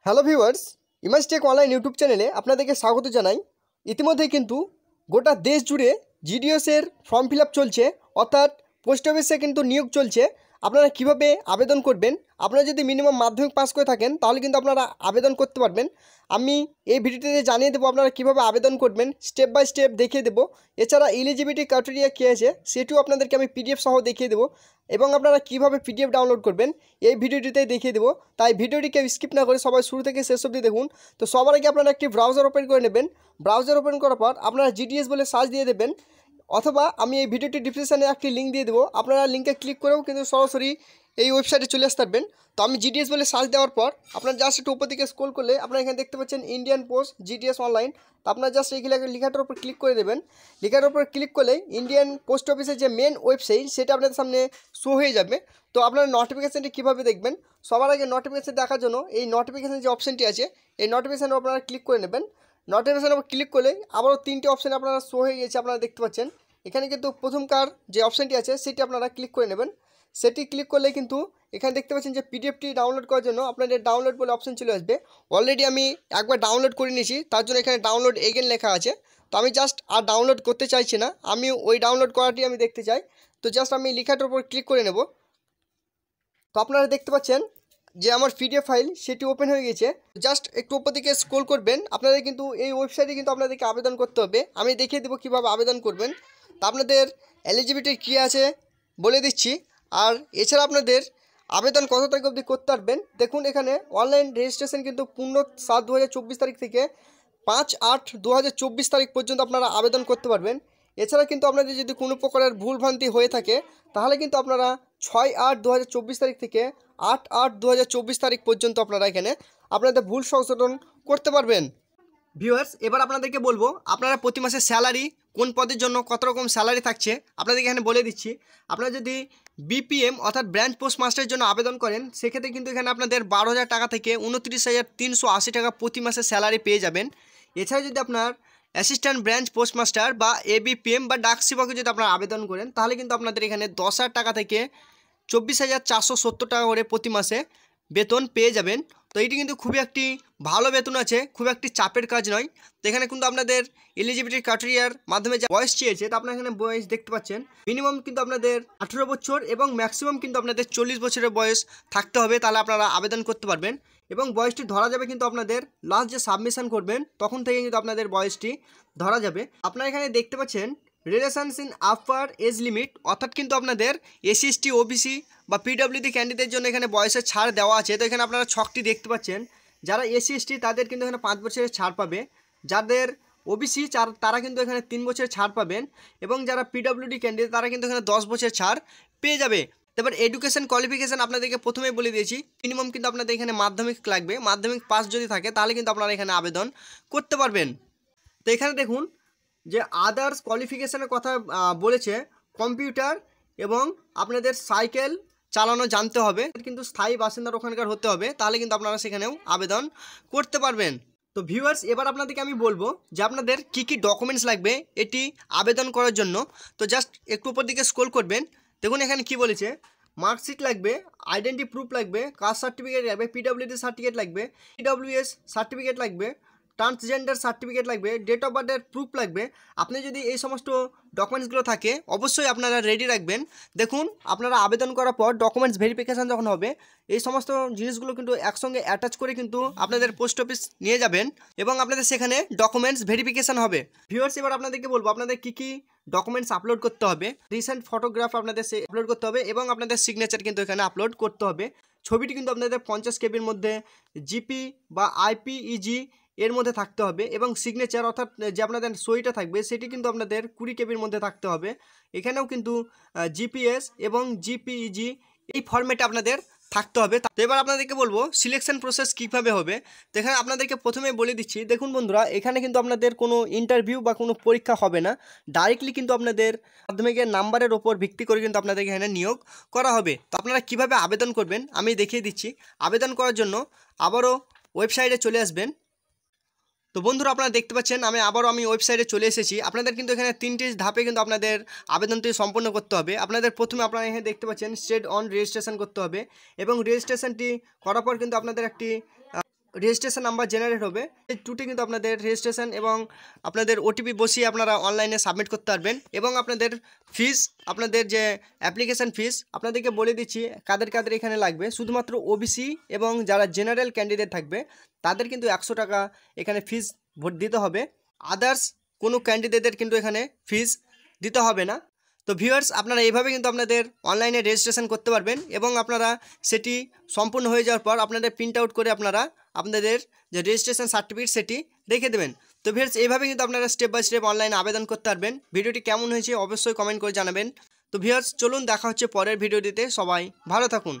Hello viewers, image tech online YouTube চ্যানেলে আপনাদেরকে স্বাগত জানাই। ইতিমধ্যেই কিন্তু গোটা দেশ জুড়ে জিডিএসের ফর্ম ফিল আপ চলছে, অর্থাৎ পোস্ট অফিসে কিন্তু নিয়োগ চলছে। আপনারা কিভাবে আবেদন করবেন, আপনারা যদি মিনিমাম মাধ্যমিক পাস করে থাকেন তাহলে কিন্তু আপনারা আবেদন করতে পারবেন। আমি এই ভিডিওতে জানিয়ে দেবো আপনারা কিভাবে আবেদন করবেন, স্টেপ বাই স্টেপ দেখিয়ে দেবো। এছাড়া এলিজিবিলিটি ক্রাইটেরিয়া কী আছে সেটিও আপনাদেরকে আমি পিডিএফ সহ দেখিয়ে দেবো, এবং আপনারা কিভাবে পিডিএফ ডাউনলোড করবেন এই ভিডিওটিতে দেখিয়ে দেবো। তাই ভিডিওটিকে স্কিপ না করে সবাই শুরু থেকে শেষ অবধি দেখুন। তো সবার আগে আপনারা একটি ব্রাউজার ওপেন করে নেবেন। ব্রাউজার ওপেন করার পর আপনারা জিডিএস বলে সার্চ দিয়ে দেবেন, অথবা আমি এই ভিডিওটি ডিসক্রিপশানে একটি লিঙ্ক দিয়ে দেবো, আপনারা লিঙ্কে ক্লিক করেও কিন্তু সরাসরি এই ওয়েবসাইটে চলে আসতে পারবেন। তো আমি জিডিএস বলে সার্চ দেওয়ার পর আপনারা জাস্ট একটু উপর দিকে স্ক্রল করলে আপনারা এখানে দেখতে পাচ্ছেন ইন্ডিয়ান পোস্ট জিডিএস অনলাইন। তো আপনারা জাস্ট এই লেখাটার উপর ক্লিক করে দেবেন। লেখাটার উপর ক্লিক করলে ইন্ডিয়ান পোস্ট অফিসের যে মেন ওয়েবসাইট সেটা আপনাদের সামনে শো হয়ে যাবে। তো আপনারা নোটিফিকেশানটি কীভাবে দেখবেন, সবার আগে নোটিফিকেশান দেখার জন্য এই নোটিফিকেশান যে অপশানটি আছে এই নোটিফিকেশানের আপনারা ক্লিক করে নেবেন। নোটিফিকেশানের উপর ক্লিক করলে আবারও তিনটি অপশান আপনারা শো হয়ে গেছে, আপনারা দেখতে পাচ্ছেন। এখানে কিন্তু প্রথমকার যে অপশানটি আছে সেটি আপনারা ক্লিক করে নেবেন। সেটি ক্লিক করলে কিন্তু এখানে দেখতে পাচ্ছেন যে পিডিএফটি ডাউনলোড করার জন্য আপনাদের ডাউনলোড বলে অপশান চলে আসবে। অলরেডি আমি একবার ডাউনলোড করে নিয়েছি, তার জন্য এখানে ডাউনলোড এগেন লেখা আছে। তো আমি জাস্ট আর ডাউনলোড করতে চাইছি না, আমি ওই ডাউনলোড করাটি আমি দেখতে চাই। তো জাস্ট আমি লেখাটার উপর ক্লিক করে নেব। তো আপনারা দেখতে পাচ্ছেন যে আমার পিডিএফ ফাইল সেটি ওপেন হয়ে গেছে। জাস্ট একটু উপর দিকে স্ক্রল করবেন, আপনাদের কিন্তু এই ওয়েবসাইটে কিন্তু আপনাদেরকে আবেদন করতে হবে। আমি দেখিয়ে দেবো কীভাবে আবেদন করবেন। তা আপনাদের এলিজিবিলিটি কী আছে বলে দিচ্ছি, আর এছাড়া আপনাদের আবেদন কত তারিখ অবধি করতে পারবেন দেখুন। এখানে অনলাইন রেজিস্ট্রেশন কিন্তু 15/7/2024 তারিখ থেকে 5/8/2024 তারিখ পর্যন্ত আপনারা আবেদন করতে পারবেন। এছাড়া কিন্তু আপনাদের যদি কোনো প্রকারের ভুলভ্রান্তি হয়ে থাকে তাহলে কিন্তু আপনারা 6/8/2024 তারিখ থেকে 8/8/2024 তারিখ পর্যন্ত আপনারা এখানে আপনাদের ভুল সংশোধন করতে পারবেন। ভিউয়ার্স, এবার আপনাদেরকে বলবো আপনারা প্রতি মাসে স্যালারি কোন পদের জন্য কত রকম স্যালারি থাকছে আপনাদেরকে এখানে বলে দিচ্ছি। আপনারা যদি বিপিএম অর্থাৎ ব্রাঞ্চ পোস্ট মাস্টারের জন্য আবেদন করেন সেক্ষেত্রে কিন্তু এখানে আপনাদের 12,000 টাকা থেকে 29,380 টাকা প্রতি মাসে স্যালারি পেয়ে যাবেন। এছাড়া যদি আপনার অ্যাসিস্ট্যান্ট ব্রাঞ্চ পোস্ট মাস্টার বা এবিপিএম বা ডাক সেবকে যদি আপনারা আবেদন করেন তাহলে কিন্তু আপনাদের এখানে 10,000 টাকা থেকে 24,470 টাকা করে প্রতি মাসে বেতন পেয়ে যাবেন। তো এটি কিন্তু খুবই একটি ভালো বেতন আছে, খুব একটি চাপের কাজ নয়। তো এখানে কিন্তু আপনাদের এলিজিবিলিটি ক্রাইটেরিয়ার মাধ্যমে যে বয়স চেয়েছে তা আপনারা এখানে বয়স দেখতে পাচ্ছেন। মিনিমাম কিন্তু আপনাদের 18 বছর এবং ম্যাক্সিমাম কিন্তু আপনাদের 40 বছরের বয়স থাকতে হবে, তাহলে আপনারা আবেদন করতে পারবেন। এবং বয়সটি ধরা যাবে কিন্তু আপনাদের লাস্ট যে সাবমিশন করবেন তখন থেকে কিন্তু আপনাদের বয়সটি ধরা যাবে। আপনারা এখানে দেখতে পাচ্ছেন relaxations in upper age limit, অর্থাৎ কিন্তু আপনাদের এসসি এসটি ওবিসি বা পিডব্লিউডি ক্যান্ডিডেটের জন্য এখানে বয়সের ছাড় দেওয়া আছে। তো এখানে আপনারা ছকটি দেখতে পাচ্ছেন, যারা এসসি এসটি তাদের কিন্তু এখানে 5 বছরের ছাড় পাবে, যাদের ওবিসি তারা কিন্তু এখানে 3 বছরের ছাড় পাবেন, এবং যারা পিডব্লিউডি ক্যান্ডিডেট তারা কিন্তু এখানে 10 বছরের ছাড় পেয়ে যাবে। এবার এডুকেশন কোয়ালিফিকেশান আপনাদেরকে প্রথমেই বলে দিয়েছি, মিনিমাম কিন্তু আপনাদের এখানে মাধ্যমিক লাগবে, মাধ্যমিক পাস যদি থাকে তাহলে কিন্তু আপনারা এখানে আবেদন করতে পারবেন। তো এখানে দেখুন যে আদার্স কোয়ালিফিকেশানের কথা বলেছে, কম্পিউটার এবং আপনাদের সাইকেল চালানো জানতে হবে, কিন্তু স্থায়ী বাসিন্দার ওখানকার হতে হবে, তাহলে কিন্তু আপনারা সেখানেও আবেদন করতে পারবেন। তো ভিউয়ার্স, এবার আপনাদেরকে আমি বলবো যে আপনাদের কি কি ডকুমেন্টস লাগবে এটি আবেদন করার জন্য। তো জাস্ট একটু উপর দিকে স্ক্রল করবেন, দেখুন এখানে কি বলেছে, মার্কশিট লাগবে, আইডেন্টি প্রুফ লাগবে, কাস্ট সার্টিফিকেট লাগবে, পিডব্লিউডি সার্টিফিকেট লাগবে, পিডব্লিউএস সার্টিফিকেট লাগবে, ট্রান্সজেন্ডার সার্টিফিকেট লাগবে, ডেট অফ বার্থের প্রুফ লাগবে। আপনি যদি এই সমস্ত ডকুমেন্টসগুলো থাকে অবশ্যই আপনারা রেডি রাখবেন। দেখুন আপনারা আবেদন করার পর ডকুমেন্টস ভেরিফিকেশান যখন হবে এই সমস্ত জিনিসগুলো কিন্তু একসঙ্গে অ্যাটাচ করে কিন্তু আপনাদের পোস্ট অফিস নিয়ে যাবেন এবং আপনাদের সেখানে ডকুমেন্টস ভেরিফিকেশান হবে। ভিউয়ার্স, এবার আপনাদেরকে বলবো আপনাদের কী কী ডকুমেন্টস আপলোড করতে হবে। রিসেন্ট ফটোগ্রাফ আপনাদের সে আপলোড করতে হবে এবং আপনাদের সিগনেচার কিন্তু এখানে আপলোড করতে হবে। ছবিটি কিন্তু আপনাদের 50 কেবির মধ্যে জিপি বা আইপিইজি এর মধ্যে থাকতে হবে, এবং সিগনেচার অর্থাৎ যে আপনাদের সইটা থাকবে সেটি কিন্তু আপনাদের 20 কেবির মধ্যে থাকতে হবে। এখানেও কিন্তু জিপিএস এবং জিপিইজি এই ফরম্যাটে আপনাদের থাকতে হবে। তো এবার আপনাদেরকে বলবো সিলেকশন প্রসেস কীভাবে হবে। তো এখানে আপনাদেরকে প্রথমে বলে দিচ্ছি, দেখুন বন্ধুরা, এখানে কিন্তু আপনাদের কোনো ইন্টারভিউ বা কোনো পরীক্ষা হবে না, ডাইরেক্টলি কিন্তু আপনাদের মাধ্যমিকের নাম্বারের ওপর ভিত্তি করে কিন্তু আপনাদেরকে এখানে নিয়োগ করা হবে। তো আপনারা কীভাবে আবেদন করবেন আমি দেখিয়ে দিচ্ছি। আবেদন করার জন্য আবারও ওয়েবসাইটে চলে আসবেন। তো বন্ধুরা, আপনারা দেখতে পাচ্ছেন আমি ওয়েবসাইটে চলে এসেছি। আপনাদের কিন্তু এখানে 3টি ধাপে কিন্তু আপনাদের আবেদনটি সম্পন্ন করতে হবে। আপনাদের প্রথমে আপনারা এখানে দেখতে পাচ্ছেন স্টেট অন রেজিস্ট্রেশন করতে হবে, এবং রেজিস্ট্রেশনটি করার পর কিন্তু আপনাদের একটি রেজিস্ট্রেশন নাম্বার জেনারেট হবে, এই টুটি কিন্তু আপনাদের রেজিস্ট্রেশন এবং আপনাদের ওটিপি বসিয়ে আপনারা অনলাইনে সাবমিট করতে পারবেন। এবং আপনাদের ফিস, আপনাদের যে অ্যাপ্লিকেশান ফিস আপনাদেরকে বলে দিচ্ছি কাদের কাদের এখানে লাগবে। শুধুমাত্র ওবিসি এবং যারা জেনারেল ক্যান্ডিডেট থাকবে তাদের কিন্তু 100 টাকা এখানে ফিস ভোট দিতে হবে। আদার্স কোনো ক্যান্ডিডেটের কিন্তু এখানে ফিস দিতে হবে না। তো ভিউয়ার্স, আপনারা এইভাবে কিন্তু আপনাদের অনলাইনে রেজিস্ট্রেশন করতে পারবেন এবং আপনারা সেটি সম্পূর্ণ হয়ে যাওয়ার পর আপনাদের প্রিন্ট আউট করে আপনারা আপনাদের যে রেজিস্ট্রেশন সার্টিফিকেট সেটি রেখে দেবেন। তো ভিউয়ার্স, এইভাবে কিন্তু আপনারা স্টেপ বাই স্টেপ অনলাইনে আবেদন করতে পারবেন। ভিডিওটি কেমন হয়েছে অবশ্যই কমেন্ট করে জানাবেন। তো ভিউয়ার্স, চলুন দেখা হচ্ছে পরের ভিডিওটিতে। সবাই ভালো থাকুন।